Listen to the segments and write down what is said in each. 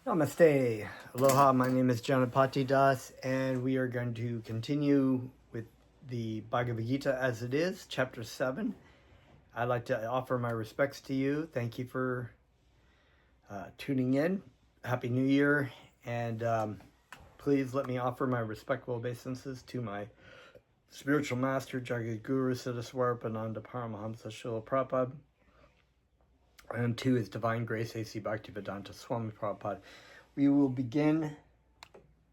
Namaste. Aloha, my name is Janapati Das, and we are going to continue with the Bhagavad Gita as it is, chapter 7. I'd like to offer my respects to you. Thank you for tuning in. Happy New Year, and please let me offer my respectful obeisances to my spiritual master, Jagadguru Siddhaswarapananda Paramahamsa Srila Prabhupada, and to His Divine Grace A.C. Bhaktivedanta Swami Prabhupada. We will begin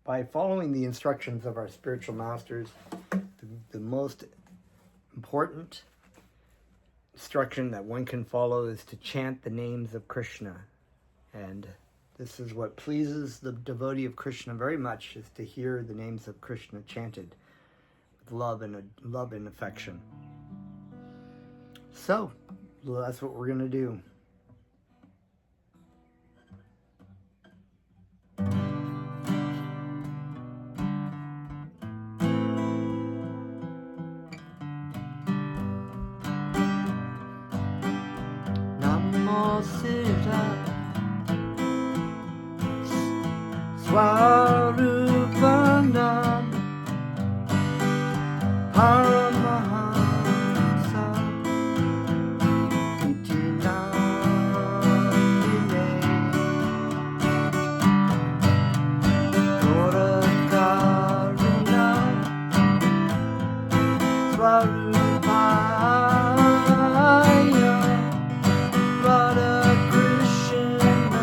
by following the instructions of our spiritual masters. The most important instruction that one can follow is to chant the names of Krishna. And this is what pleases the devotee of Krishna very much, is to hear the names of Krishna chanted with love and affection. So, that's what we're going to do. Swarupanam Paramahamsa Iti Namine Gorakaruna Swarupaya Radha Krishna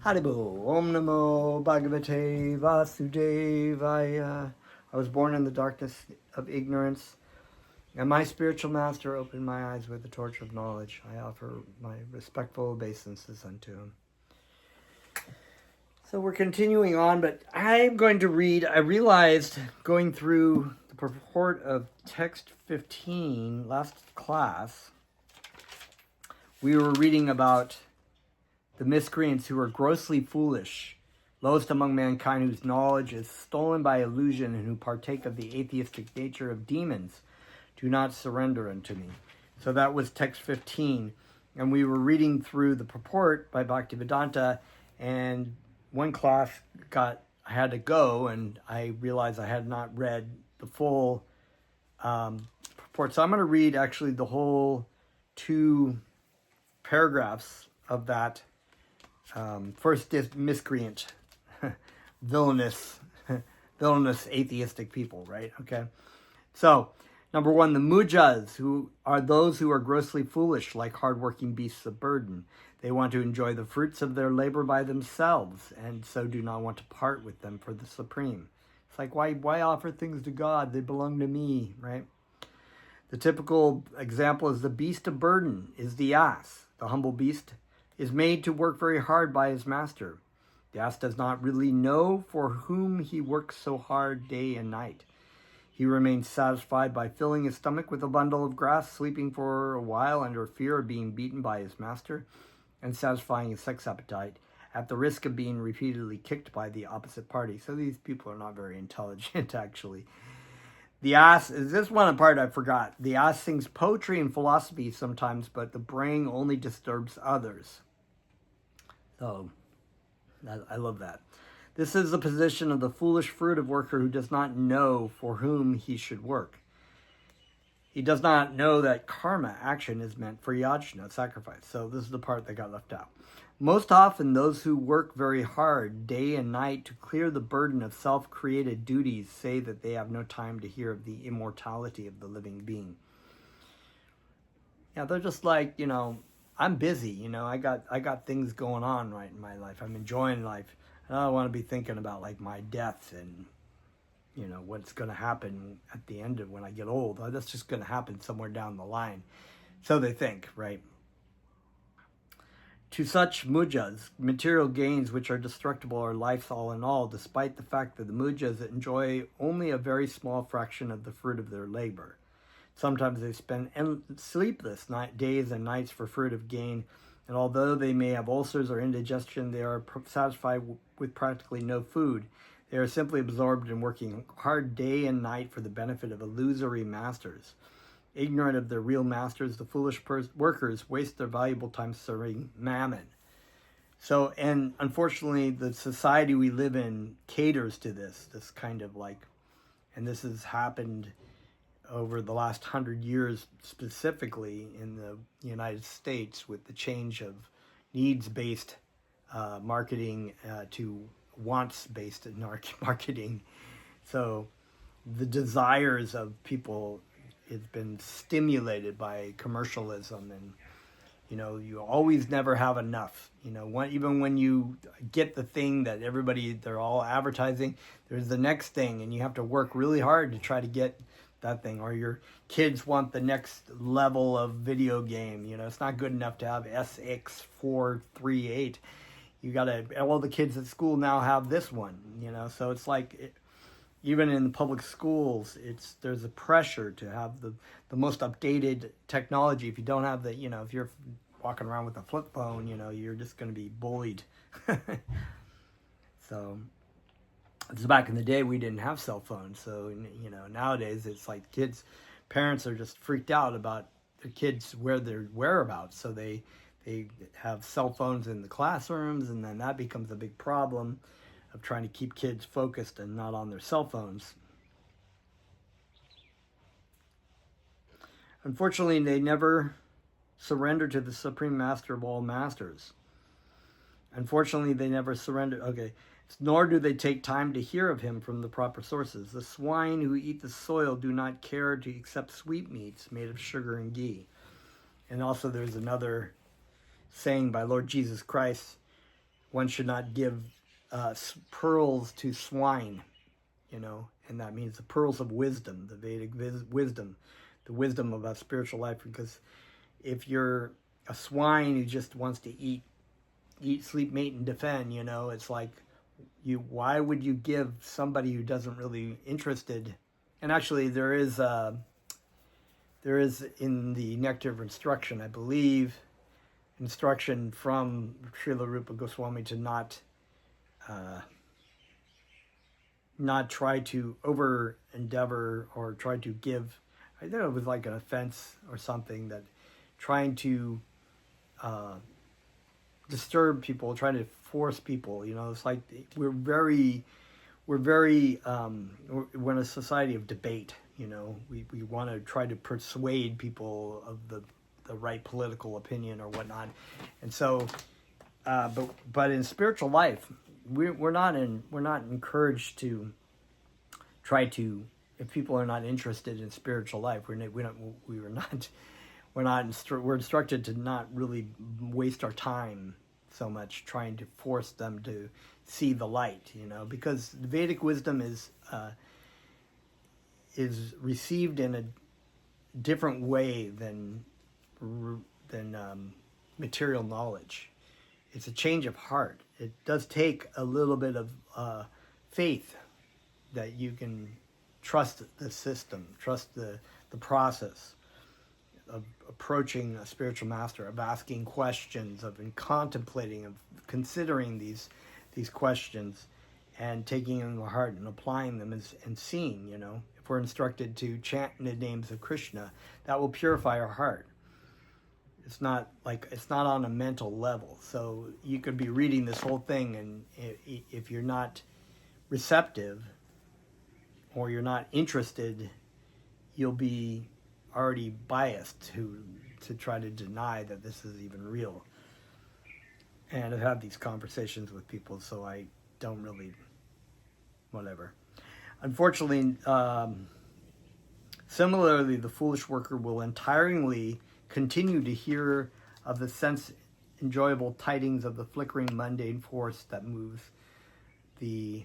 Haribo, Om Namo Bhagavate Vasudevaya. I was born in the darkness of ignorance, and my spiritual master opened my eyes with the torch of knowledge. I offer my respectful obeisances unto him. So we're continuing on, but I'm going to read, I realized going through the purport of text 15 last class, we were reading about the miscreants who are grossly foolish, lowest among mankind, whose knowledge is stolen by illusion, and who partake of the atheistic nature of demons, do not surrender unto me. So that was text 15. And we were reading through the purport by Bhaktivedanta, and one class I had to go, and I realized I had not read the full purport. So I'm going to read actually the whole 2 paragraphs of that first miscreant, villainous atheistic people, right? Okay. So, number 1, the mujas, who are those who are grossly foolish, like hardworking beasts of burden. They want to enjoy the fruits of their labor by themselves, and so do not want to part with them for the Supreme. It's like, why offer things to God? They belong to me, right? The typical example is the beast of burden is the ass. The humble beast is made to work very hard by his master. The ass does not really know for whom he works so hard day and night. He remains satisfied by filling his stomach with a bundle of grass, sleeping for a while under fear of being beaten by his master, and satisfying his sex appetite at the risk of being repeatedly kicked by the opposite party. So these people are not very intelligent, actually. The ass, is this one part I forgot. The ass sings poetry and philosophy sometimes, but the brain only disturbs others. So, I love that. This is the position of the foolish fruitive worker who does not know for whom he should work. He does not know that karma, action, is meant for yajna, sacrifice. So this is the part that got left out. Most often, those who work very hard day and night to clear the burden of self-created duties say that they have no time to hear of the immortality of the living being. Yeah, they're just like, I'm busy, I got things going on right in my life. I'm enjoying life. I don't want to be thinking about like my death and, what's going to happen at the end of when I get old. That's just going to happen somewhere down the line. So they think, right? To such mujas, material gains which are destructible are life's all in all, despite the fact that the mujas enjoy only a very small fraction of the fruit of their labor. Sometimes they spend sleepless days and nights for fruitive gain, and although they may have ulcers or indigestion, they are satisfied with practically no food. They are simply absorbed in working hard day and night for the benefit of illusory masters. Ignorant of their real masters, the foolish workers waste their valuable time serving mammon. So, and unfortunately, the society we live in caters to this kind of and this has happened over the last 100 years, specifically in the United States, with the change of needs-based marketing to wants-based marketing. So the desires of people, it's been stimulated by commercialism, and you always never have enough. Even when you get the thing that they're all advertising, there's the next thing, and you have to work really hard to try to get that thing. Or your kids want the next level of video game. It's not good enough to have SX438. All the kids at school now have this one. So it's like even in the public schools, there's a pressure to have the most updated technology. If you don't have if you're walking around with a flip phone, you're just going to be bullied. So it's back in the day, we didn't have cell phones. So, nowadays it's like parents are just freaked out about their kids, their whereabouts. So they have cell phones in the classrooms, and then that becomes a big problem of trying to keep kids focused and not on their cell phones. Unfortunately, they never surrender to the Supreme Master of all masters. Unfortunately, they never surrender. Okay. Nor do they take time to hear of him from the proper sources. The swine who eat the soil do not care to accept sweetmeats made of sugar and ghee. And also there's another saying by Lord Jesus Christ, one should not give pearls to swine, and that means the pearls of wisdom, the Vedic wisdom, the wisdom about spiritual life. Because if you're a swine who just wants to eat, sleep, mate, and defend, it's like, why would you give somebody who doesn't really interested? And actually, there is in the Nectar of Instruction, I believe, instruction from Srila Rupa Goswami to not try to over endeavor or try to give. I think it was like an offense or something, that trying to disturb people, trying to force people. It's like we're in a society of debate. We want to try to persuade people of the right political opinion or whatnot, and so, but in spiritual life, we're not encouraged to try to. If people are not interested in spiritual life, we're instructed to not really waste our time so much trying to force them to see the light, because the Vedic wisdom is received in a different way than material knowledge. It's a change of heart. It does take a little bit of faith that you can trust the system, trust the process of approaching a spiritual master, of asking questions, of contemplating, of considering these questions, and taking them to heart and applying them and seeing. If we're instructed to chant the names of Krishna, that will purify our heart. It's not on a mental level. So you could be reading this whole thing, and if you're not receptive or you're not interested, you'll be already biased to try to deny that this is even real. And I've had these conversations with people, so I don't really, whatever. Unfortunately, similarly, the foolish worker will entirely continue to hear of the sense-enjoyable tidings of the flickering mundane force that moves the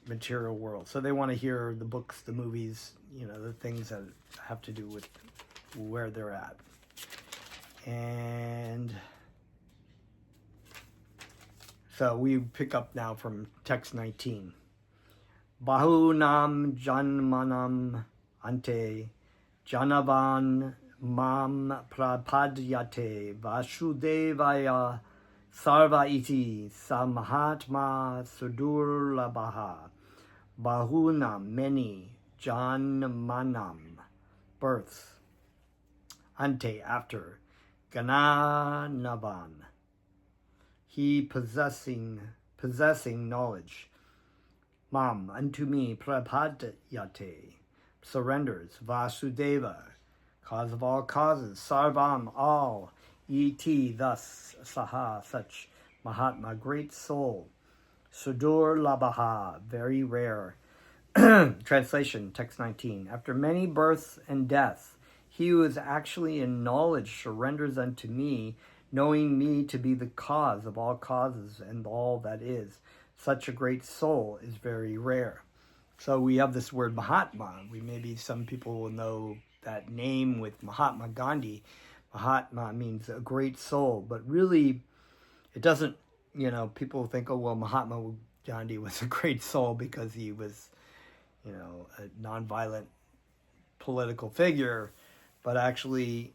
material world. So they want to hear the books, the movies, the things that have to do with where they're at. And so we pick up now from text 19. Bahunam janmanam ante janavan mam prapadyate vasudevaya sarva iti samahatma sudurlabaha. Bahunam, many, janmanam, births, ante, after, gananavan, he possessing knowledge, mam, unto me, prapadyate, surrenders, vasudeva, cause of all causes, sarvam, all, iti, thus, saha, such, mahatma, great soul, sudur labaha, very rare. Translation, text 19. After many births and deaths, he who is actually in knowledge surrenders unto me, knowing me to be the cause of all causes and all that is. Such a great soul is very rare. So we have this word Mahatma. Maybe some people will know that name with Mahatma Gandhi. Mahatma means a great soul, but really it doesn't. People think, oh, well, Mahatma Gandhi was a great soul because he was, a nonviolent political figure. But actually,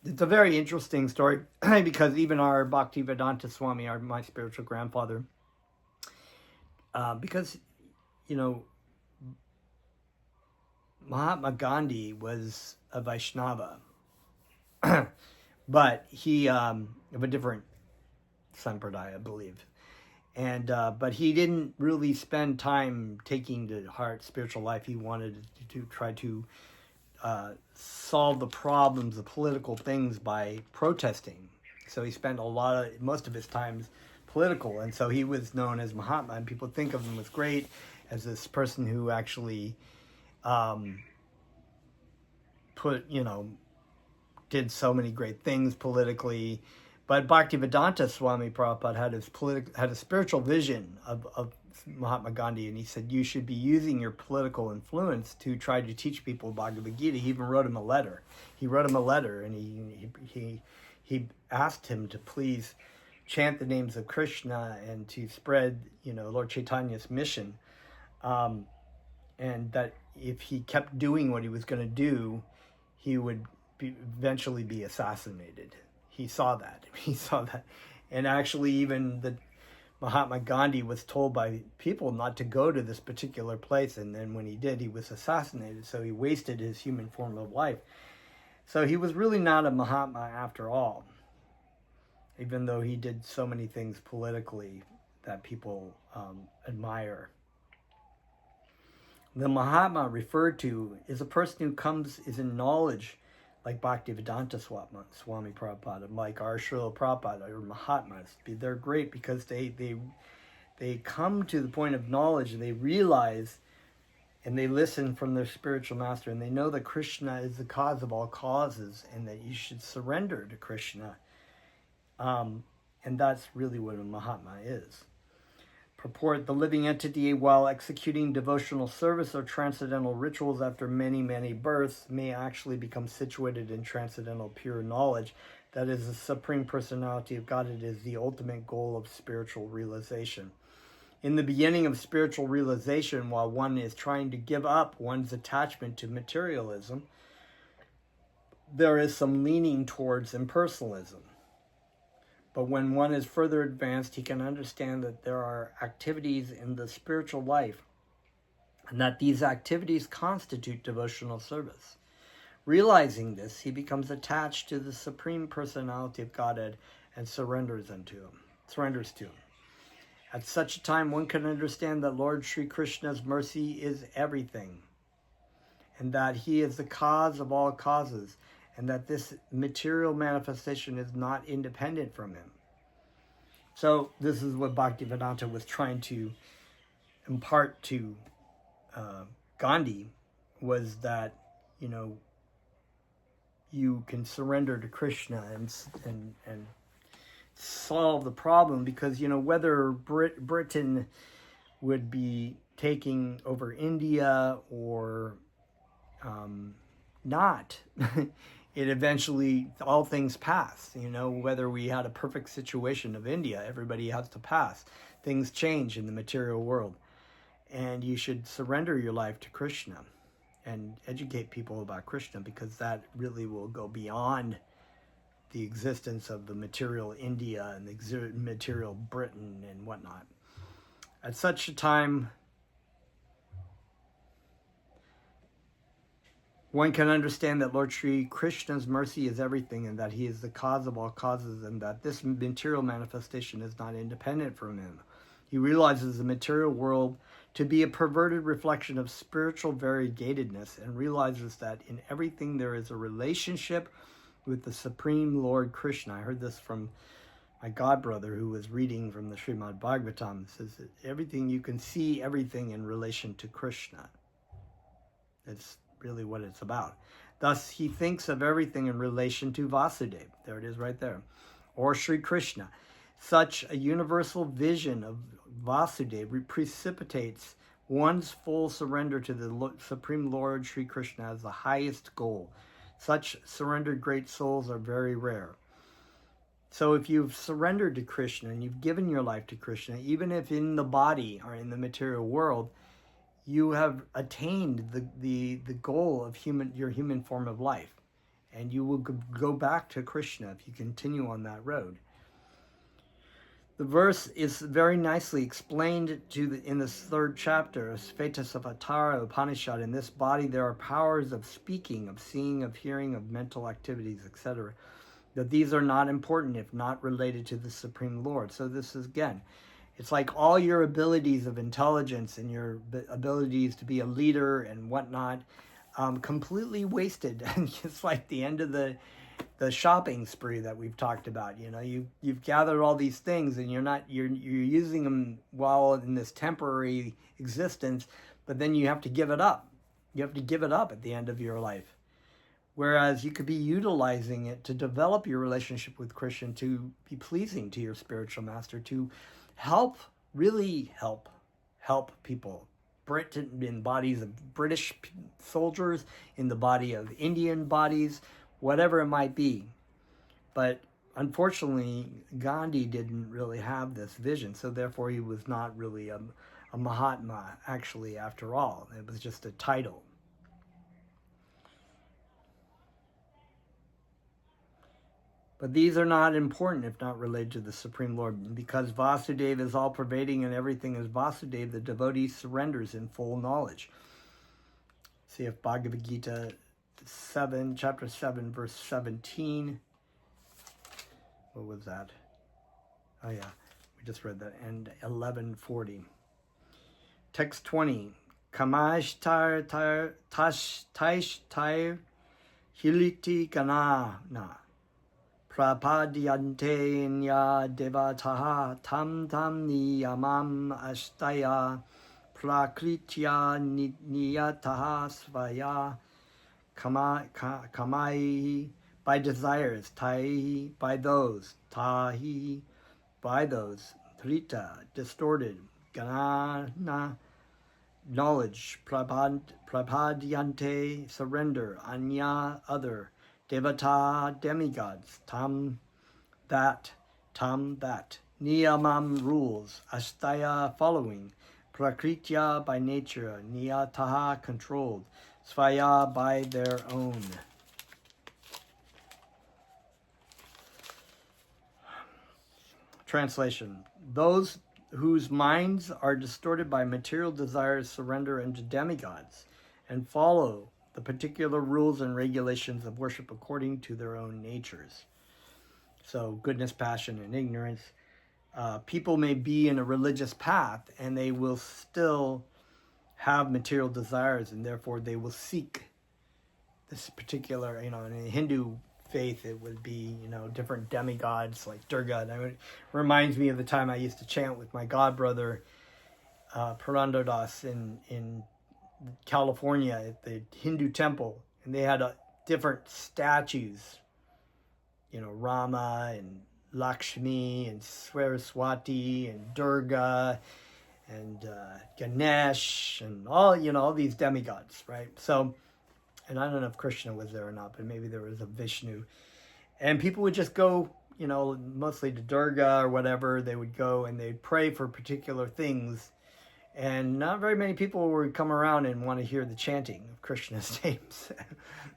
it's a very interesting story because even our Bhaktivedanta Swami, my spiritual grandfather, because, Mahatma Gandhi was a Vaishnava, but he, of a different Sampradaya, I believe. And but he didn't really spend time taking to heart spiritual life. He wanted to try to solve the problems, the political things, by protesting. So he spent most of his time political, and so he was known as Mahatma, and people think of him as great, as this person who actually did so many great things politically. But Bhaktivedanta Swami Prabhupada had a spiritual vision of Mahatma Gandhi, and he said you should be using your political influence to try to teach people Bhagavad Gita. He even wrote him a letter. He wrote him a letter, and he asked him to please chant the names of Krishna and to spread, Lord Chaitanya's mission, and that if he kept doing what he was going to do, he would eventually be assassinated. He saw that. And actually even the Mahatma Gandhi was told by people not to go to this particular place, and then when he did, he was assassinated. So he wasted his human form of life. So he was really not a Mahatma after all, even though he did so many things politically that people admire. The Mahatma referred to is a person who is in knowledge, like Bhaktivedanta Swami Prabhupada, like our Srila Prabhupada, or Mahatmas. They're great because they come to the point of knowledge, and they realize, and they listen from their spiritual master, and they know that Krishna is the cause of all causes, and that you should surrender to Krishna. And that's really what a Mahatma is. Purport: the living entity, while executing devotional service or transcendental rituals after many, many births, may actually become situated in transcendental pure knowledge. That is the Supreme Personality of God. It is the ultimate goal of spiritual realization. In the beginning of spiritual realization, while one is trying to give up one's attachment to materialism, there is some leaning towards impersonalism. But when one is further advanced, he can understand that there are activities in the spiritual life, and that these activities constitute devotional service. Realizing this, he becomes attached to the Supreme Personality of Godhead and surrenders to him. At such a time, one can understand that Lord Sri Krishna's mercy is everything, and that he is the cause of all causes, and that this material manifestation is not independent from him. So this is what Bhaktivedanta was trying to impart to Gandhi, was that, you can surrender to Krishna and solve the problem, because, whether Britain would be taking over India or not, it eventually, all things pass. Whether we had a perfect situation of India, everybody has to pass. Things change in the material world. And you should surrender your life to Krishna and educate people about Krishna, because that really will go beyond the existence of the material India and the material Britain and whatnot. At such a time, one can understand that Lord Sri Krishna's mercy is everything, and that he is the cause of all causes, and that this material manifestation is not independent from him. He realizes the material world to be a perverted reflection of spiritual variegatedness, and realizes that in everything there is a relationship with the Supreme Lord Krishna. I heard this from my godbrother, who was reading from the Srimad Bhagavatam. It says that you can see everything in relation to Krishna. It's really what it's about. Thus, he thinks of everything in relation to Vasudeva. There it is right there. Or Sri Krishna. Such a universal vision of Vasudeva precipitates one's full surrender to the Supreme Lord Sri Krishna as the highest goal. Such surrendered great souls are very rare. So if you've surrendered to Krishna and you've given your life to Krishna, even if in the body or in the material world, you have attained the goal of your human form of life, and you will go back to Krishna if you continue on that road. The verse is very nicely explained in this third chapter of Svetasavatara Upanishad. In this body there are powers of speaking, of seeing, of hearing, of mental activities, etc. That these are not important if not related to the Supreme Lord. So this is, again, it's like all your abilities of intelligence and your abilities to be a leader and whatnot, completely wasted. It's like the end of the shopping spree that we've talked about. You've gathered all these things, and you're using them while in this temporary existence, but then you have to give it up. You have to give it up at the end of your life. Whereas you could be utilizing it to develop your relationship with Krishna, to be pleasing to your spiritual master, to help, really help people. In bodies of British soldiers, in the body of Indian bodies, whatever it might be. But unfortunately, Gandhi didn't really have this vision, so therefore he was not really a Mahatma, actually, after all. It was just a title. But these are not important if not related to the Supreme Lord. Because Vasudeva is all-pervading and everything is Vasudeva, the devotee surrenders in full knowledge. See if Bhagavad Gita 7, chapter 7, verse 17. What was that? Oh yeah, we just read that. And 1140. Text 20. Kamash tar tash taish tar hiliti gana na. Prapadyante nya devataha tam tam niyamam ashtaya prakritya niyataha svaya kamai by desires, tai by those, tahi by those, trita distorted, ganana knowledge, prapadyante surrender, anya other, devata demigods, tam that, niyamam rules, astaya following, prakritya by nature, niyataha controlled, svaya by their own. Translation. Those whose minds are distorted by material desires surrender unto demigods and follow the particular rules and regulations of worship according to their own natures. So goodness, passion, and ignorance. People may be in a religious path and they will still have material desires, and therefore they will seek this particular, in a Hindu faith, it would be, different demigods like Durga. And it reminds me of the time I used to chant with my godbrother, Purandadas, in California at the Hindu temple. And they had different statues, Rama and Lakshmi and Saraswati and Durga and Ganesh and all these demigods, right? So, and I don't know if Krishna was there or not, but maybe there was a Vishnu. And people would just go, mostly to Durga or whatever. They would go and they'd pray for particular things. And not very many people would come around and want to hear the chanting of Krishna's names.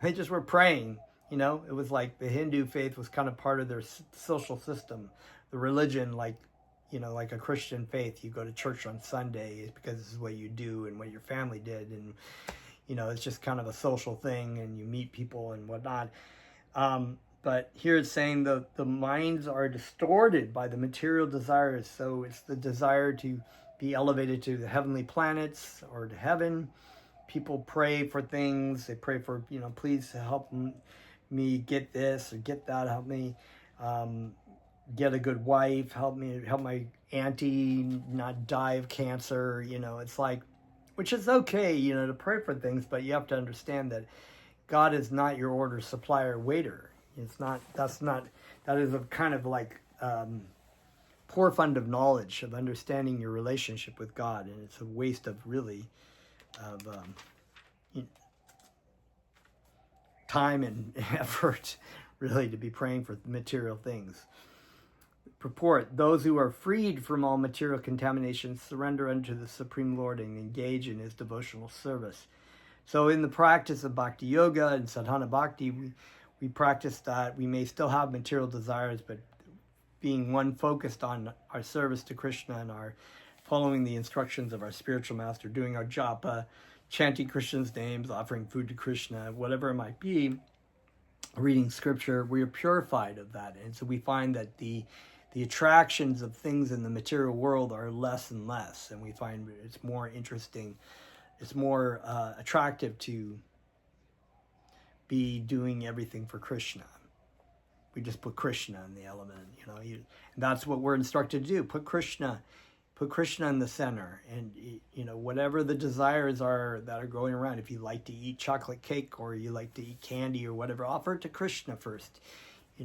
They just were praying, It was like the Hindu faith was kind of part of their social system. The religion, like a Christian faith, you go to church on Sunday because this is what you do and what your family did. And it's just kind of a social thing, and you meet people and whatnot. But here it's saying the minds are distorted by the material desires. So it's the desire to be elevated to the heavenly planets or to heaven. People pray for things. They pray for, please help me get this or get that. Help me get a good wife. Help my auntie not die of cancer. It's like, which is okay, to pray for things, but you have to understand that God is not your order supplier waiter. That is a kind of like poor fund of knowledge of understanding your relationship with God, and it's a waste of time and effort, really, to be praying for material things. Purport: those who are freed from all material contamination surrender unto the Supreme Lord and engage in his devotional service. So in the practice of Bhakti Yoga and Sadhana Bhakti, we practice that we may still have material desires, but being one focused on our service to Krishna and our following the instructions of our spiritual master, doing our japa, chanting Krishna's names, offering food to Krishna, whatever it might be, reading scripture, we are purified of that. And so we find that the attractions of things in the material world are less and less, and we find it's more interesting, it's more attractive to be doing everything for Krishna. We just put Krishna in the element, and that's what we're instructed to do. Put Krishna Put Krishna in the center, and whatever the desires are that are going around. If you like to eat chocolate cake or you like to eat candy or whatever, offer it to Krishna first.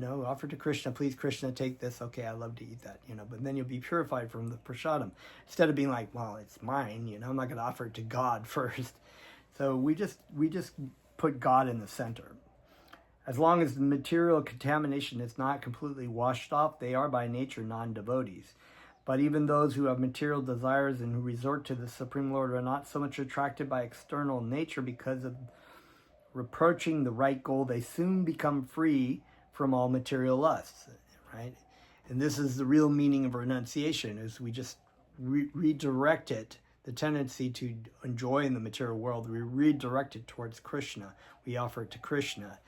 Offer to Krishna, please Krishna, take this. Okay, I love to eat that. But then you'll be purified from the prasadam. Instead of being like, well, it's mine. I'm not going to offer it to God first. So we just put God in the center. As long as the material contamination is not completely washed off, they are by nature non-devotees. But even those who have material desires and who resort to the Supreme Lord are not so much attracted by external nature because of reproaching the right goal. They soon become free from all material lusts, right? And this is the real meaning of renunciation, is we just redirect it, the tendency to enjoy in the material world, we redirect it towards Krishna. We offer it to Krishna.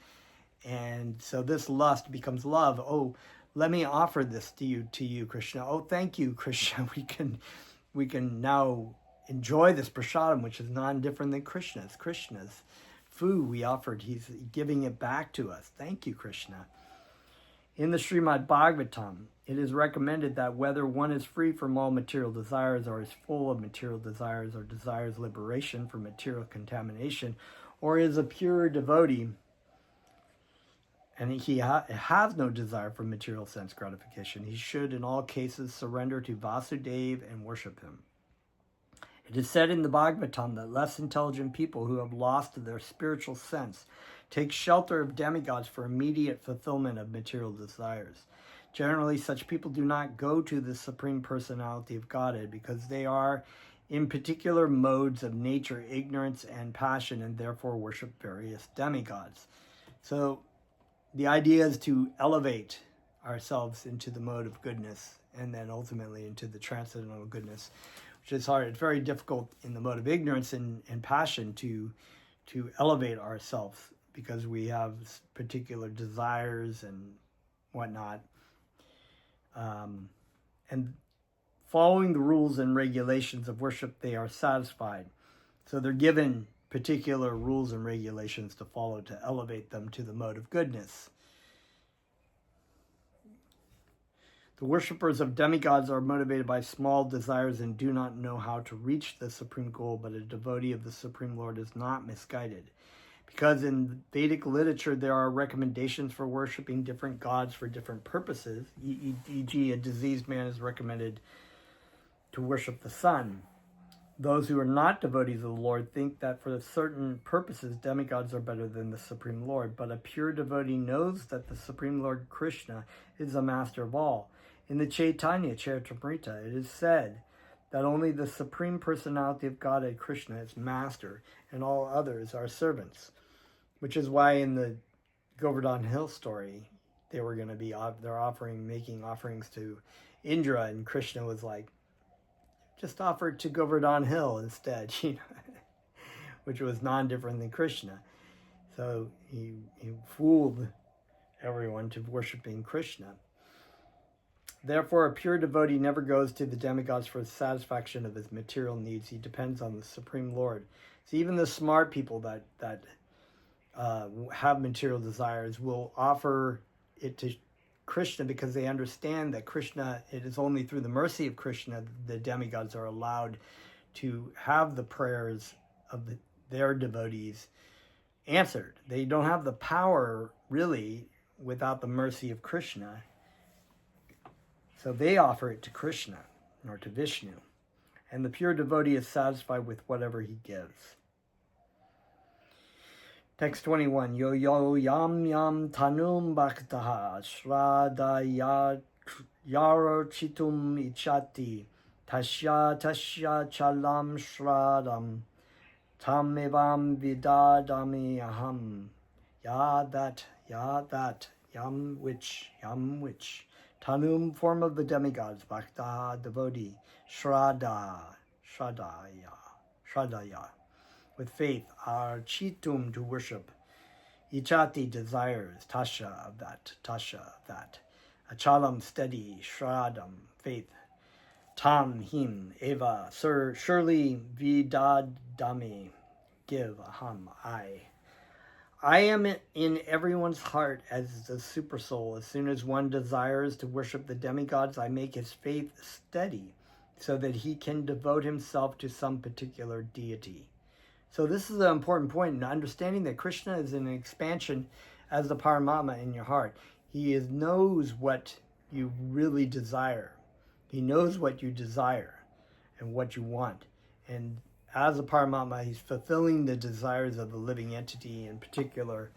And so this lust becomes love. Oh, let me offer this to you, Krishna. Oh, thank you, Krishna. We can now enjoy this prasadam, which is non-different than Krishna's. Krishna's food we offered, he's giving it back to us. Thank you, Krishna. In the Srimad Bhagavatam, it is recommended that whether one is free from all material desires or is full of material desires or desires liberation from material contamination, or is a pure devotee, and he has no desire for material sense gratification, he should in all cases surrender to Vasudeva and worship him. It is said in the Bhagavatam that less intelligent people who have lost their spiritual sense take shelter of demigods for immediate fulfillment of material desires. Generally, such people do not go to the Supreme Personality of Godhead because they are in particular modes of nature, ignorance, and passion, and therefore worship various demigods. So the idea is to elevate ourselves into the mode of goodness and then ultimately into the transcendental goodness, which is hard. It's very difficult in the mode of ignorance and passion to elevate ourselves because we have particular desires and whatnot. And following the rules and regulations of worship, they are satisfied. So they're given particular rules and regulations to follow to elevate them to the mode of goodness. The worshippers of demigods are motivated by small desires and do not know how to reach the supreme goal, but a devotee of the Supreme Lord is not misguided. Because in Vedic literature there are recommendations for worshiping different gods for different purposes, e.g. a diseased man is recommended to worship the sun. Those who are not devotees of the Lord think that for certain purposes demigods are better than the Supreme Lord, but a pure devotee knows that the Supreme Lord Krishna is the master of all. In the Chaitanya Charitamrita, it is said that only the Supreme Personality of Godhead, Krishna, is master, and all others are servants. Which is why in the Govardhan Hill story, they were going to be, making offerings to Indra, and Krishna was like, just offer it to Govardhan Hill instead, which was non-different than Krishna. So he fooled everyone to worshiping Krishna. Therefore, a pure devotee never goes to the demigods for the satisfaction of his material needs. He depends on the Supreme Lord. So even the smart people that have material desires will offer it to Krishna because they understand that Krishna, it is only through the mercy of Krishna the demigods are allowed to have the prayers of their devotees answered. They don't have the power really without the mercy of Krishna. So they offer it to Krishna or to Vishnu. And the pure devotee is satisfied with whatever he gives. Text 21. Yo yo yam yam tanum bhaktaha shraddha yaro chitum ichati tasya chalam shraddham tam evam vidadami aham. Ya that, yam which. Tanum, form of the demigods, bhakta, devotee, shraddhaya, with faith, architum, to worship, ichati, desires, tasha, of that, achalam, steady, shraddham, faith, tam, him, eva, sir, surely, vidadami, give, aham, I am in everyone's heart as the supersoul. As soon as one desires to worship the demigods, I make his faith steady. so that he can devote himself to some particular deity. So this is an important point in understanding that Krishna is an expansion as the Paramatma in your heart. He knows what you really desire. He knows what you desire and what you want. And as a Paramatma, he's fulfilling the desires of the living entity in particular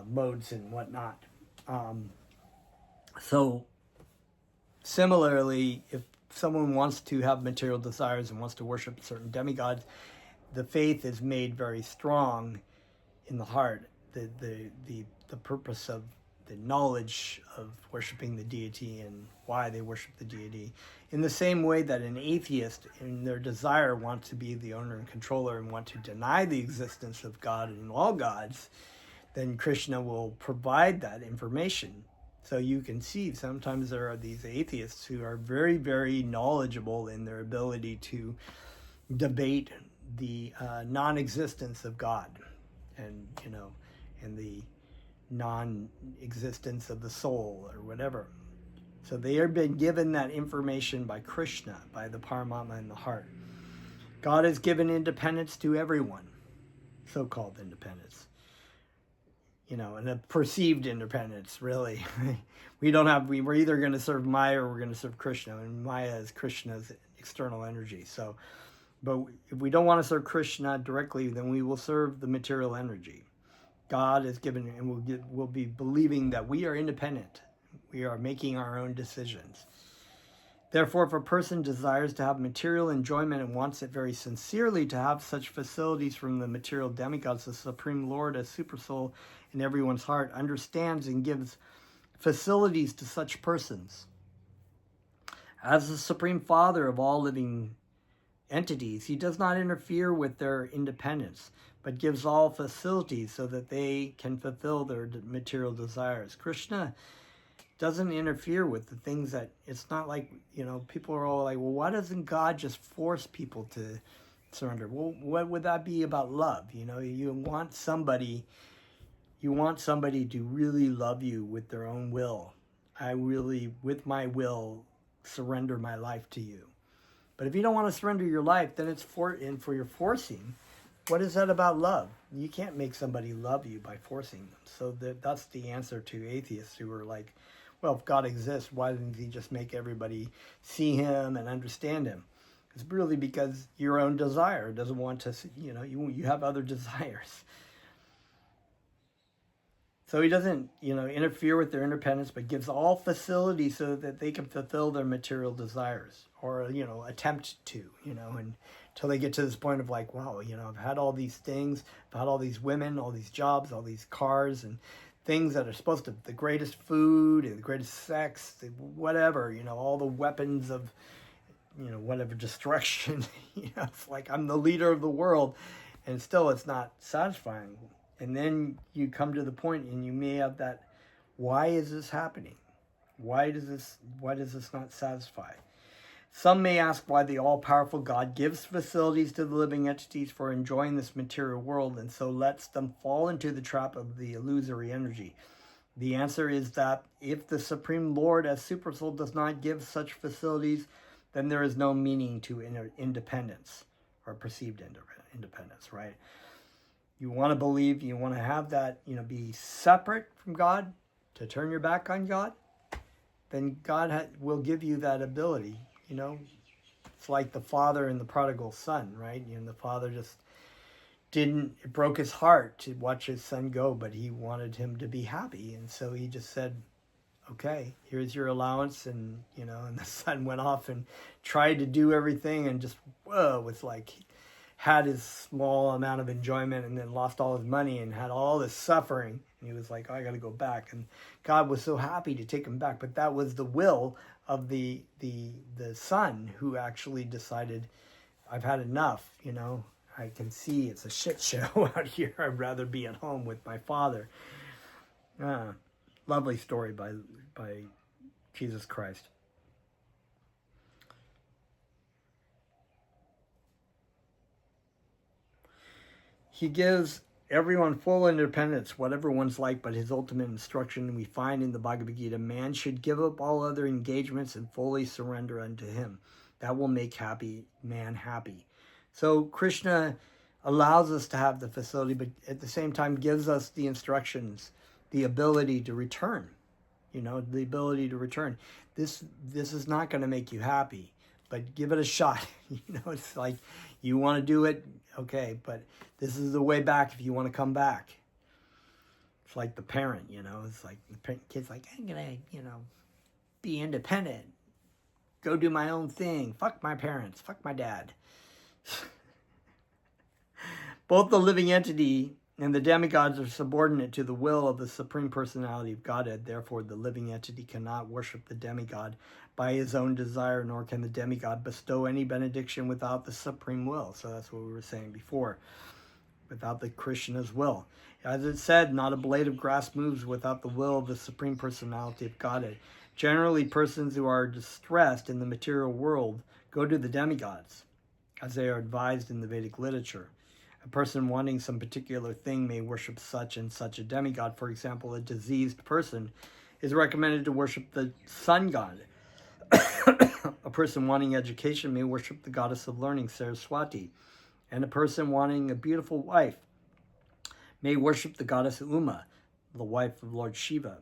modes and whatnot. So similarly, if someone wants to have material desires and wants to worship certain demigods, the faith is made very strong in the heart. The purpose of the knowledge of worshiping the deity and why they worship the deity, in the same way that an atheist in their desire wants to be the owner and controller and want to deny the existence of God and all gods, then Krishna will provide that information. So you can see sometimes there are these atheists who are very, very knowledgeable in their ability to debate the non-existence of God, and and the non-existence of the soul or whatever. So they are been given that information by Krishna, by the Paramatma in the heart. God has given independence to everyone, so-called independence, and a perceived independence, really. We're either going to serve Maya or we're going to serve Krishna, and Maya is Krishna's external energy. So, but if we don't want to serve Krishna directly, then we will serve the material energy. God is given, and we'll be believing that we are independent. We are making our own decisions. Therefore, if a person desires to have material enjoyment and wants it very sincerely to have such facilities from the material demigods, the Supreme Lord as Supersoul in everyone's heart understands and gives facilities to such persons. As the Supreme Father of all living entities, he does not interfere with their independence, but gives all facilities so that they can fulfill their material desires. Krishna doesn't interfere with the things that, it's not like, people are all like, well, why doesn't God just force people to surrender? Well, what would that be about love? You want somebody to really love you with their own will. I really, with my will, surrender my life to you. But if you don't want to surrender your life, then it's for your forcing. What is that about love? You can't make somebody love you by forcing them. So that's the answer to atheists who are like, well, if God exists, why didn't he just make everybody see him and understand him? It's really because your own desire doesn't want to, you have other desires. So he doesn't, interfere with their independence, but gives all facilities so that they can fulfill their material desires, or, attempt to, until they get to this point of like, wow, I've had all these things, I've had all these women, all these jobs, all these cars, and things that are supposed to, the greatest food, and the greatest sex, whatever, all the weapons of, whatever destruction, it's like I'm the leader of the world, and still it's not satisfying. And then you come to the point and you may have that, why is this happening? Why does this not satisfy? Some may ask why the all-powerful God gives facilities to the living entities for enjoying this material world and so lets them fall into the trap of the illusory energy. The answer is that if the Supreme Lord as Supersoul does not give such facilities, then there is no meaning to independence or perceived independence, right? You want to believe, you want to have that, be separate from God, to turn your back on God, then God will give you that ability, It's like the father and the prodigal son, right? The father just it broke his heart to watch his son go, but he wanted him to be happy. And so he just said, okay, here's your allowance. And, and the son went off and tried to do everything and just, it's like, had his small amount of enjoyment and then lost all his money and had all this suffering. And he was like, I got to go back. And God was so happy to take him back. But that was the will of the son who actually decided, I've had enough, I can see it's a shit show out here. I'd rather be at home with my father. Lovely story by Jesus Christ. He gives everyone full independence, whatever one's like, but his ultimate instruction we find in the Bhagavad Gita, man should give up all other engagements and fully surrender unto him. That will make man happy. So Krishna allows us to have the facility, but at the same time gives us the instructions, the ability to return. The ability to return. This is not going to make you happy, but give it a shot. It's like, you want to do it, okay, but this is the way back if you want to come back. It's like the parent, it's like the kid's like, I'm going to, be independent. Go do my own thing. Fuck my parents. Fuck my dad. Both the living entity and the demigods are subordinate to the will of the Supreme Personality of Godhead. Therefore, the living entity cannot worship the demigod by his own desire, nor can the demigod bestow any benediction without the supreme will. So that's what we were saying before, without the Krishna's will. As it said, not a blade of grass moves without the will of the Supreme Personality of Godhead. Generally, persons who are distressed in the material world go to the demigods, as they are advised in the Vedic literature. A person wanting some particular thing may worship such and such a demigod. For example, a diseased person is recommended to worship the sun god. A person wanting education may worship the goddess of learning, Saraswati. And a person wanting a beautiful wife may worship the goddess Uma, the wife of Lord Shiva,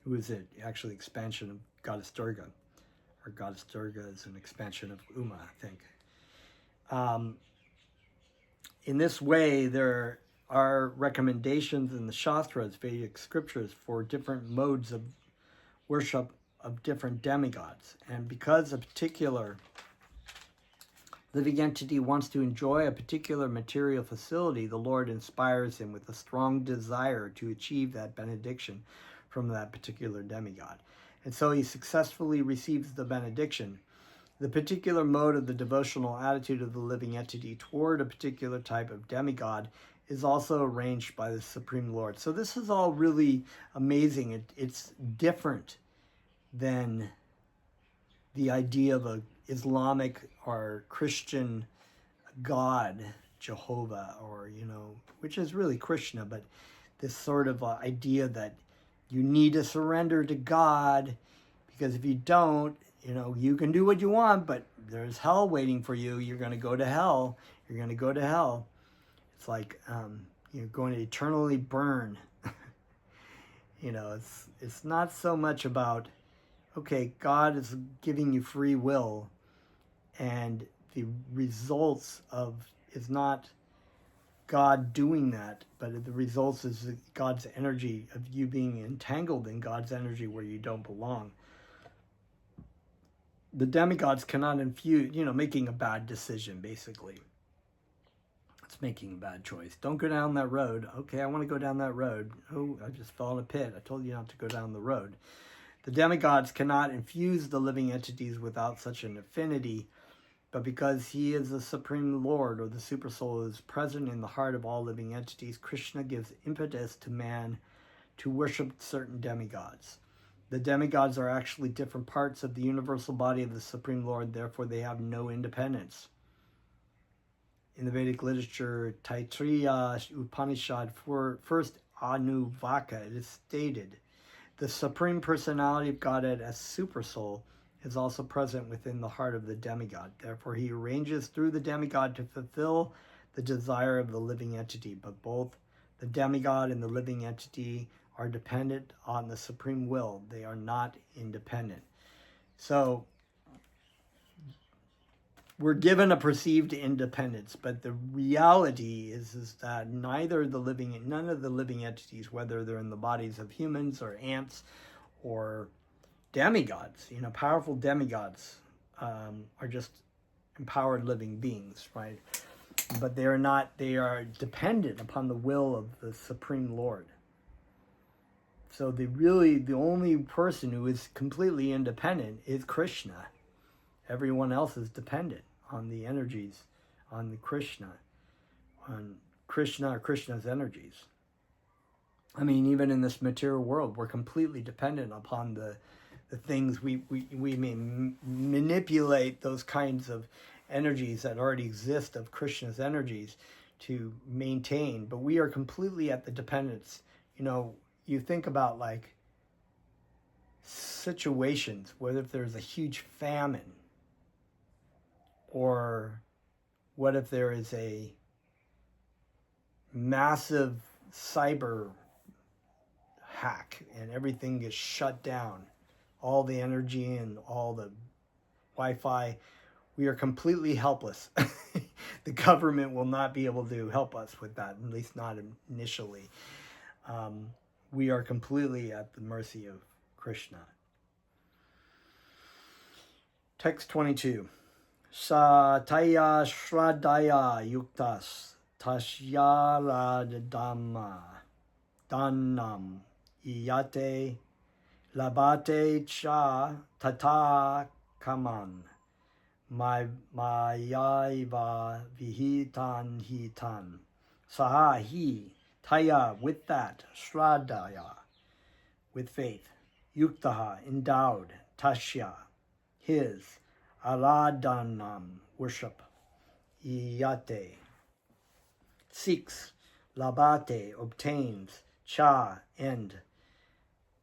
who is actually expansion of goddess Durga. Or goddess Durga is an expansion of Uma, I think. In this way, there are recommendations in the Shastras, Vedic scriptures, for different modes of worship of different demigods. And because a particular living entity wants to enjoy a particular material facility, the Lord inspires him with a strong desire to achieve that benediction from that particular demigod. And so he successfully receives the benediction. The particular mode of the devotional attitude of the living entity toward a particular type of demigod is also arranged by the Supreme Lord. So this is all really amazing. It's different than the idea of a Islamic or Christian God, Jehovah, or, which is really Krishna, but this sort of idea that you need to surrender to God, because if you don't, you can do what you want, but there's hell waiting for you. You're going to go to hell. You're going to go to hell. It's like you're going to eternally burn. It's not so much about, okay, God is giving you free will, and the results is not God doing that, but the results is God's energy, of you being entangled in God's energy where you don't belong. The demigods cannot infuse, making a bad decision, basically. It's making a bad choice. Don't go down that road. Okay, I want to go down that road. Oh, I just fell in a pit. I told you not to go down the road. The demigods cannot infuse the living entities without such an affinity, but because he is the Supreme Lord, or the Supersoul, is present in the heart of all living entities, Krishna gives impetus to man to worship certain demigods. The demigods are actually different parts of the universal body of the Supreme Lord, therefore they have no independence. In the Vedic literature, Taittiriya Upanishad, first Anuvaka, it is stated, the Supreme Personality of Godhead as Supersoul is also present within the heart of the demigod. Therefore, he arranges through the demigod to fulfill the desire of the living entity. But both the demigod and the living entity are dependent on the supreme will. They are not independent. So we're given a perceived independence, but the reality is that none of the living entities, whether they're in the bodies of humans or ants or demigods, powerful demigods, are just empowered living beings, right? But they are dependent upon the will of the Supreme Lord. So the only person who is completely independent is Krishna. Everyone else is dependent on the energies, on Krishna or Krishna's energies. I mean, even in this material world, we're completely dependent upon the things we may manipulate those kinds of energies that already exist of Krishna's energies to maintain, but we are completely at the dependence. You think about like situations where if there's a huge famine, Or what if there is a massive cyber hack and everything gets shut down? All the energy and all the Wi-Fi, we are completely helpless. The government will not be able to help us with that, at least not initially. We are completely at the mercy of Krishna. Text 22. Sataya Shradaya Yuktas Tashyaradhamma Dhanam Iyate Labate Cha Tata Kaman Mayaiva Vihitan Hitan Sahahi Taya, with that, Shradaya, with faith, Yuktaha, endowed, Tashya, his, Aradhanam, worship, Iyate, seeks, Labate, obtains, Cha, end,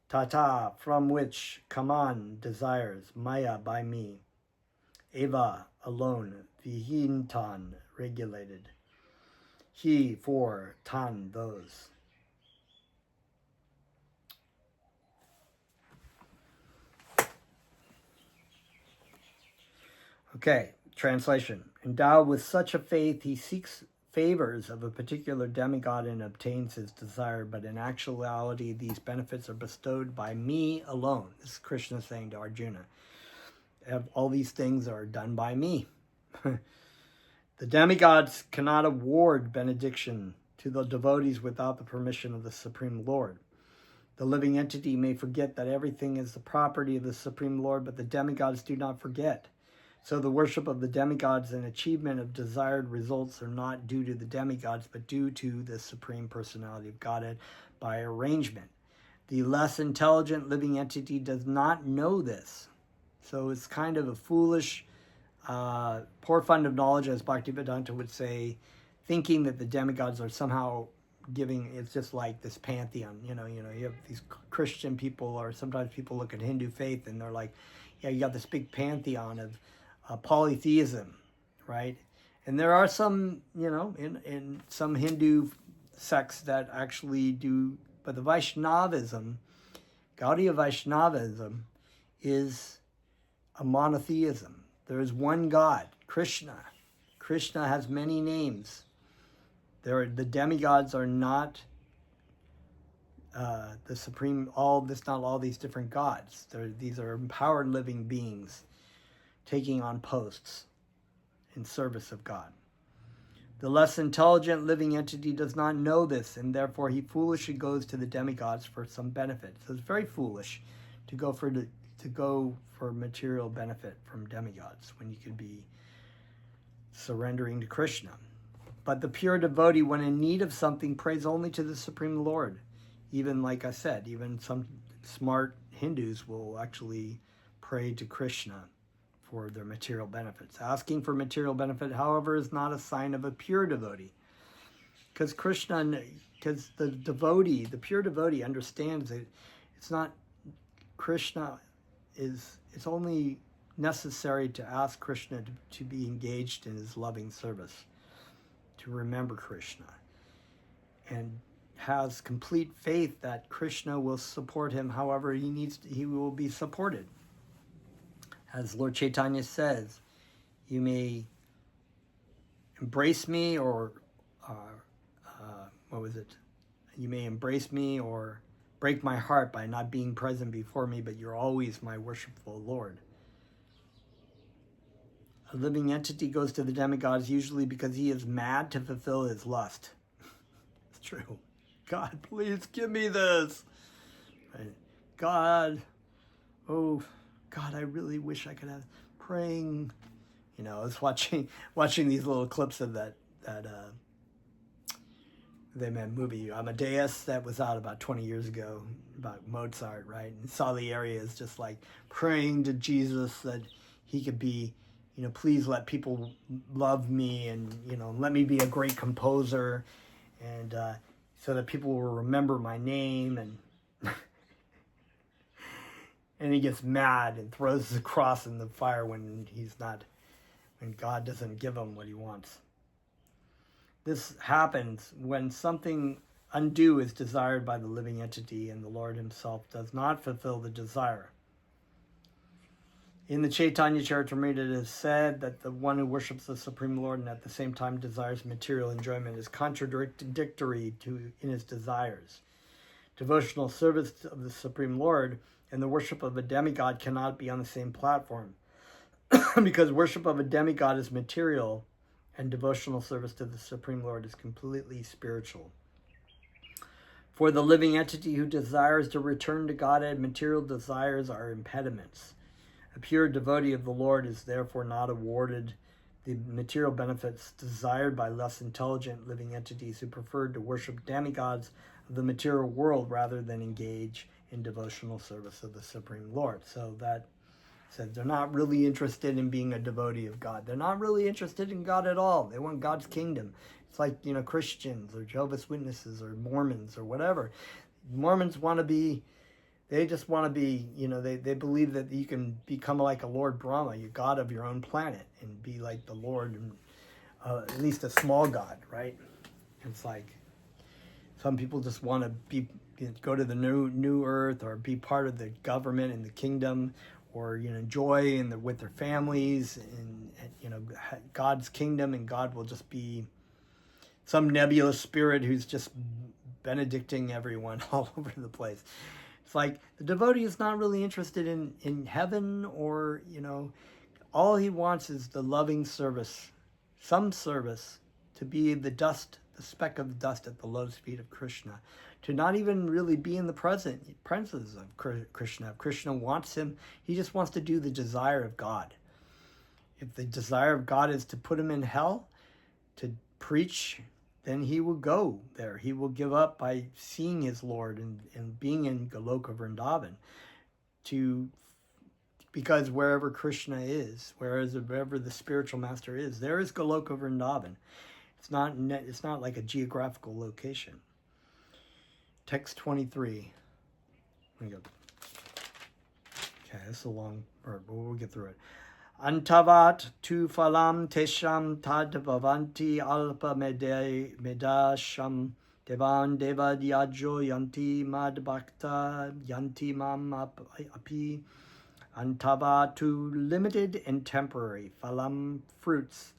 Tata, from which, Kaman, desires, Maya, by me, Eva, alone, Vihintan, regulated, he, for, tan, those. Okay, translation. Endowed with such a faith, he seeks favors of a particular demigod and obtains his desire, but in actuality, these benefits are bestowed by me alone. This is Krishna saying to Arjuna. All these things are done by me. The demigods cannot award benediction to the devotees without the permission of the Supreme Lord. The living entity may forget that everything is the property of the Supreme Lord, but the demigods do not forget. So the worship of the demigods and achievement of desired results are not due to the demigods, but due to the Supreme Personality of Godhead by arrangement. The less intelligent living entity does not know this. So it's kind of a foolish, poor fund of knowledge, as Bhaktivedanta would say, thinking that the demigods are somehow giving, it's just like this pantheon, you have these Christian people, or sometimes people look at Hindu faith and they're like, yeah, you got this big pantheon of polytheism, right? And there are some, in some Hindu sects that actually do, but the Vaishnavism, Gaudiya Vaishnavism, is a monotheism. There is one God, Krishna. Krishna has many names. The demigods are not the supreme, not all these different gods. These are empowered living beings taking on posts in service of God. The less intelligent living entity does not know this, and therefore he foolishly goes to the demigods for some benefit. So it's very foolish to go for material benefit from demigods when you could be surrendering to Krishna. But the pure devotee, when in need of something, prays only to the Supreme Lord. Even, like I said, even some smart Hindus will actually pray to Krishna for their material benefits. Asking for material benefit, however, is not a sign of a pure devotee. Because the pure devotee understands that it's not Krishna it's only necessary to ask Krishna to be engaged in his loving service, to remember Krishna, and has complete faith that Krishna will support him however he will be supported. As Lord Chaitanya says, you may embrace me or you may embrace me or break my heart by not being present before me, but you're always my worshipful Lord. A living entity goes to the demigods usually because he is mad to fulfill his lust. It's true. God, please give me this. Right? God, oh, God, I really wish I could have praying. I was watching these little clips of that movie Amadeus that was out about 20 years ago about Mozart, right? And Salieri is just like praying to Jesus that he could be, please let people love me and, let me be a great composer and so that people will remember my name. And and he gets mad and throws the cross in the fire when he's not when God doesn't give him what he wants. This happens when something undue is desired by the living entity and the Lord himself does not fulfill the desire. In the Chaitanya Charitamrita, it is said that the one who worships the Supreme Lord and at the same time desires material enjoyment is contradictory in his desires. Devotional service of the Supreme Lord and the worship of a demigod cannot be on the same platform because worship of a demigod is material and devotional service to the Supreme Lord is completely spiritual. For the living entity who desires to return to Godhead, material desires are impediments. A pure devotee of the Lord is therefore not awarded the material benefits desired by less intelligent living entities who prefer to worship demigods of the material world rather than engage in devotional service of the Supreme Lord. So that says they're not really interested in being a devotee of God. They're not really interested in God at all. They want God's kingdom. It's like, Christians or Jehovah's Witnesses or Mormons or whatever. Mormons want to be, they just want to be, they believe that you can become like a Lord Brahma, you God of your own planet, and be like the Lord, and at least a small God, right? It's like some people just want to go to the new earth or be part of the government and the kingdom, or enjoy with their families and God's kingdom, and God will just be some nebulous spirit who's just benedicting everyone all over the place. It's like the devotee is not really interested in heaven or, all he wants is the loving service, some service, to be the speck of dust at the lotus feet of Krishna, to not even really be in the presence of Krishna. If Krishna wants him, he just wants to do the desire of God. If the desire of God is to put him in hell, to preach, then he will go there. He will give up by seeing his Lord and being in Goloka Vrindavan, because wherever Krishna is, wherever the spiritual master is, there is Goloka Vrindavan. It's not like a geographical location. Text 23. Let me go. Okay, this is a long word, but we'll get through it. Antavat tu phalam tesham tad bhavanti alpa medasham devan deva diajo yanti mad bhakta yanti mam api. Antava tu limited and temporary. Phalam, fruits.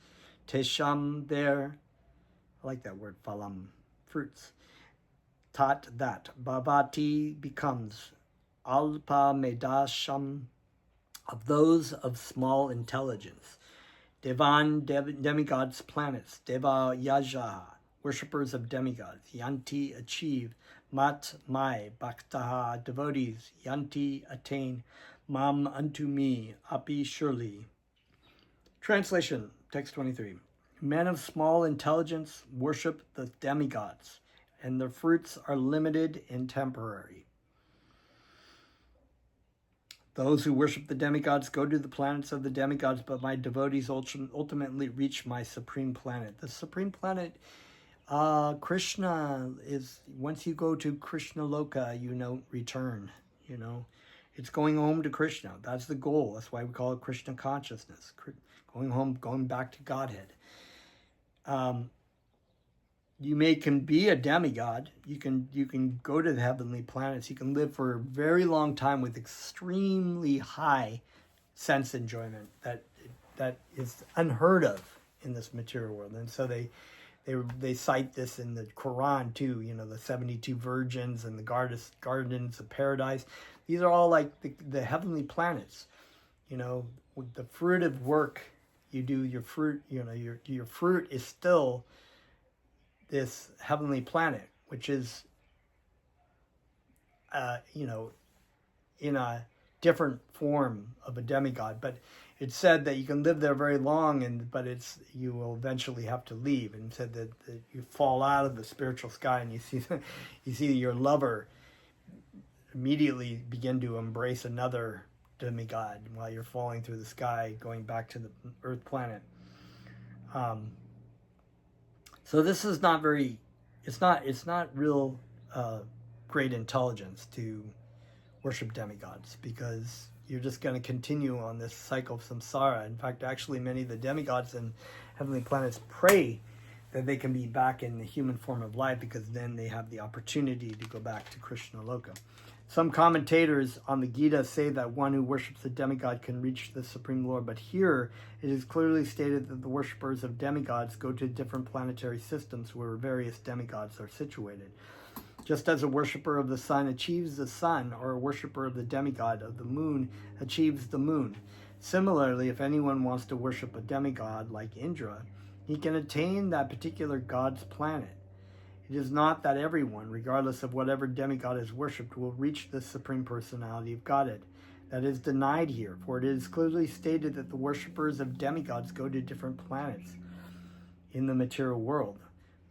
Tesham, there. I like that word, phalam, fruits. Tat, that. Bhavati, becomes. Alpa medasham, of those of small intelligence. Devan, demigods, planets. Deva yaja, worshippers of demigods. Yanti, achieve. Mat, my. Bhaktaha, devotees. Yanti, attain. Mam, unto me. Api, surely. Translation, text 23. Men of small intelligence worship the demigods, and their fruits are limited and temporary. Those who worship the demigods go to the planets of the demigods, but my devotees ultimately reach my supreme planet. The supreme planet, Krishna, is, once you go to Krishna Loka, you don't return, It's going home to Krishna. That's the goal. That's why we call it Krishna consciousness. Going home, going back to Godhead. You can be a demigod. You can go to the heavenly planets. You can live for a very long time with extremely high sense enjoyment that is unheard of in this material world. And so they cite this in the Quran too. The 72 virgins and the gardens of paradise. These are all like the heavenly planets. With the fruit of work you do, your fruit. Your fruit is still this heavenly planet, which is, in a different form of a demigod. But it's said that you can live there very long, but you will eventually have to leave. And said that you fall out of the spiritual sky and you see your lover immediately begin to embrace another demigod while you're falling through the sky, going back to the Earth planet. So this is not it's not real great intelligence to worship demigods, because you're just going to continue on this cycle of samsara. In fact, actually, many of the demigods and heavenly planets pray that they can be back in the human form of life, because then they have the opportunity to go back to Krishna Loka. Some commentators on the Gita say that one who worships a demigod can reach the Supreme Lord, but here it is clearly stated that the worshippers of demigods go to different planetary systems where various demigods are situated. Just as a worshipper of the sun achieves the sun, or a worshipper of the demigod of the moon achieves the moon. Similarly, if anyone wants to worship a demigod like Indra, he can attain that particular god's planet. It is not that everyone, regardless of whatever demigod is worshipped, will reach the Supreme Personality of Godhead. That is denied here, for it is clearly stated that the worshippers of demigods go to different planets in the material world.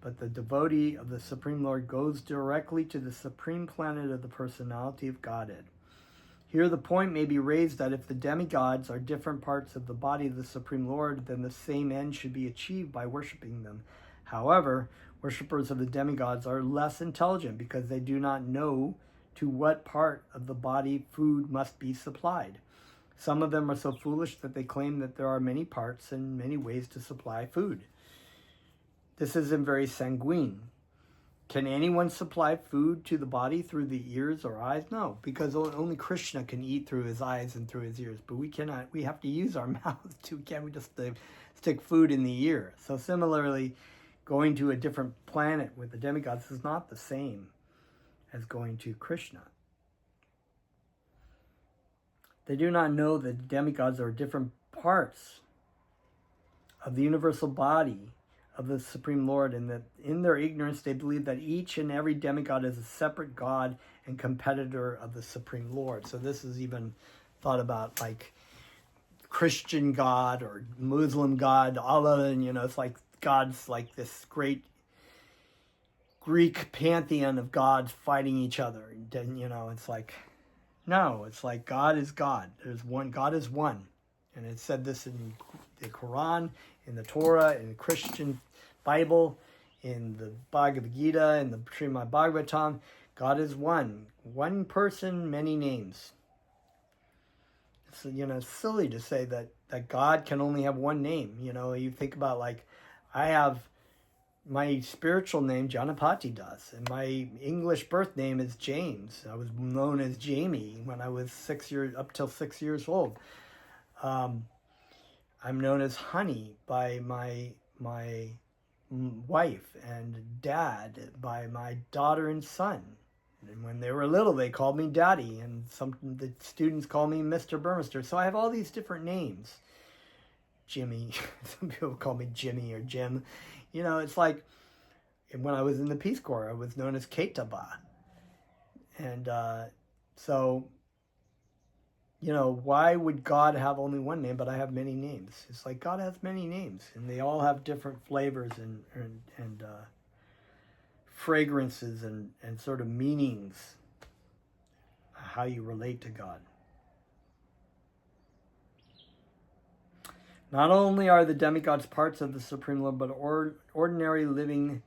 But the devotee of the Supreme Lord goes directly to the Supreme Planet of the Personality of Godhead. Here the point may be raised that if the demigods are different parts of the body of the Supreme Lord, then the same end should be achieved by worshiping them. However, worshippers of the demigods are less intelligent because they do not know to what part of the body food must be supplied. Some of them are so foolish that they claim that there are many parts and many ways to supply food. This isn't very sanguine. Can anyone supply food to the body through the ears or eyes? No, because only Krishna can eat through his eyes and through his ears. But we cannot. We have to use our mouths too. Can't we just stick food in the ear? So similarly, going to a different planet with the demigods is not the same as going to Krishna. They do not know that demigods are different parts of the universal body of the Supreme Lord, and that in their ignorance they believe that each and every demigod is a separate god and competitor of the Supreme Lord. So this is even thought about like Christian God or Muslim God, Allah, and it's like gods like this great Greek pantheon of gods fighting each other. And it's like, no, it's like God is God. There's one, God is one. And it said this in the Quran, in the Torah, in the Christian Bible, in the Bhagavad Gita, in the Srimad Bhagavatam. God is one. One person, many names. It's silly to say that God can only have one name. You think about, like, I have my spiritual name, Janapati Das, and my English birth name is James. I was known as Jamie when I was up till 6 years old. I'm known as Honey by my wife, and Dad by my daughter and son. And when they were little, they called me Daddy, and the students call me Mr. Burmester. So I have all these different names. Jimmy, some people call me Jimmy or Jim. It's like when I was in the Peace Corps, I was known as Ketaba. And so, why would God have only one name, but I have many names? It's like God has many names, and they all have different flavors and fragrances and sort of meanings, how you relate to God. Not only are the demigods parts of the Supreme Lord, but ordinary living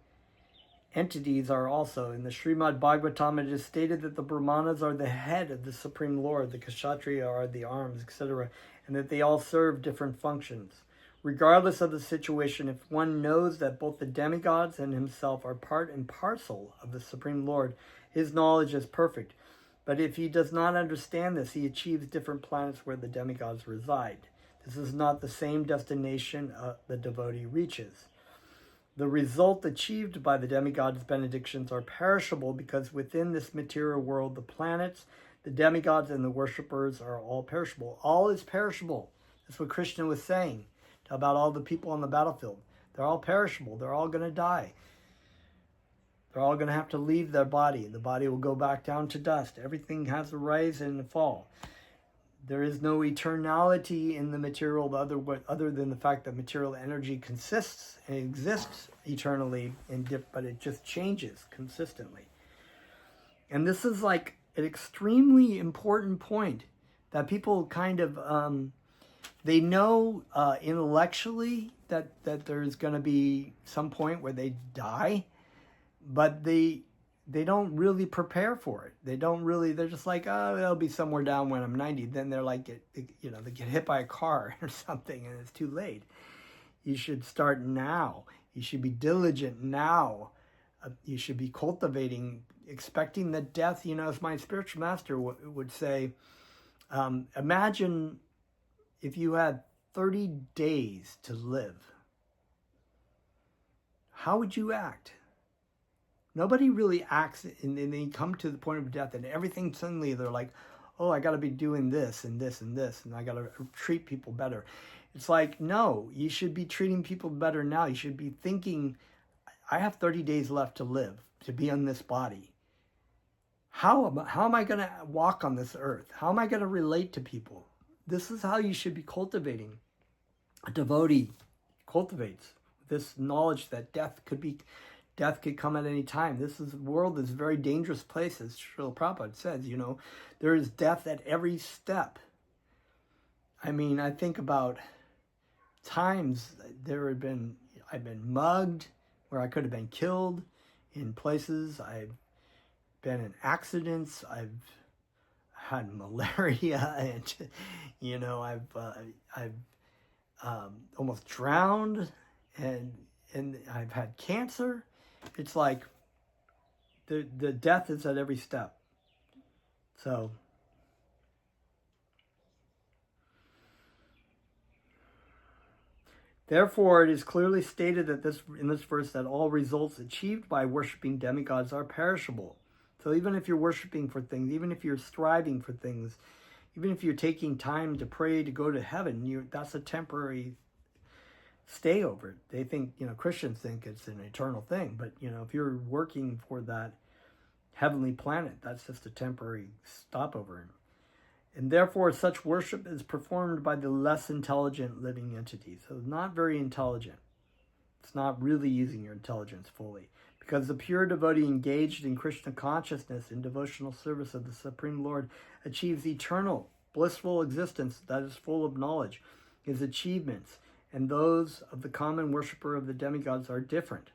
entities are also. In the Srimad Bhagavatam, it is stated that the Brahmanas are the head of the Supreme Lord, the Kshatriya are the arms, etc., and that they all serve different functions. Regardless of the situation, if one knows that both the demigods and himself are part and parcel of the Supreme Lord, his knowledge is perfect. But if he does not understand this, he achieves different planets where the demigods reside. This is not the same destination the devotee reaches. The result achieved by the demigods' benedictions are perishable, because within this material world, the planets, the demigods, and the worshippers are all perishable. All is perishable. That's what Krishna was saying about all the people on the battlefield. They're all perishable. They're all going to die. They're all going to have to leave their body. The body will go back down to dust. Everything has a rise and a fall. There is no eternality in the material other than the fact that material energy consists and exists eternally, but it just changes consistently. And this is like an extremely important point that people kind of, they know intellectually that there's going to be some point where they die, but they they don't really prepare for it. They're just like, oh, it'll be somewhere down when I'm 90. Then they're like, they get hit by a car or something and it's too late. You should start now. You should be diligent now. You should be cultivating, expecting that death, as my spiritual master would say, imagine if you had 30 days to live. How would you act? Nobody really acts, and they come to the point of death, and everything suddenly they're like, oh, I got to be doing this and this and this, and I got to treat people better. It's like, no, you should be treating people better now. You should be thinking, I have 30 days left to live, to be on this body. How am I going to walk on this earth? How am I going to relate to people? This is how you should be cultivating. A devotee cultivates this knowledge that death could come at any time. The world is a very dangerous place, as Srila Prabhupada says. There is death at every step. I mean, I think about times I've been mugged, where I could have been killed, in places. I've been in accidents. I've had malaria, and I've almost drowned, and I've had cancer. It's like the death is at every step. So therefore, it is clearly stated that in this verse that all results achieved by worshiping demigods are perishable. So even if you're worshiping for things, even if you're striving for things, even if you're taking time to pray to go to heaven, that's a temporary stay over. They think, Christians think it's an eternal thing, but if you're working for that heavenly planet, that's just a temporary stopover. And therefore, such worship is performed by the less intelligent living entity. So not very intelligent. It's not really using your intelligence fully. Because the pure devotee engaged in Krishna consciousness in devotional service of the Supreme Lord achieves eternal, blissful existence that is full of knowledge. His achievements and those of the common worshiper of the demigods are different.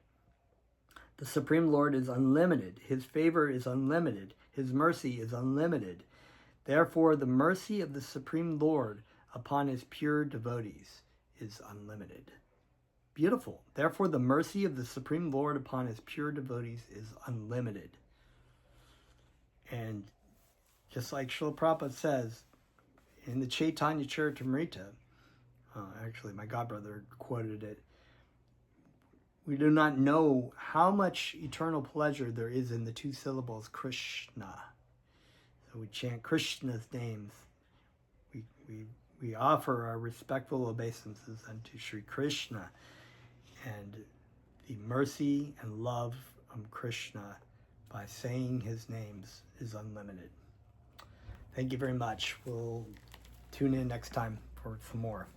The Supreme Lord is unlimited. His favor is unlimited. His mercy is unlimited. Therefore, the mercy of the Supreme Lord upon his pure devotees is unlimited. Beautiful. Therefore, the mercy of the Supreme Lord upon his pure devotees is unlimited. And just like Srila Prabhupada says in the Chaitanya Charitamrita, actually my godbrother quoted it, we do not know how much eternal pleasure there is in the two syllables Krishna. So we chant Krishna's names. We offer our respectful obeisances unto Sri Krishna, and the mercy and love of Krishna by saying his names is unlimited. Thank you very much. We'll tune in next time for some more.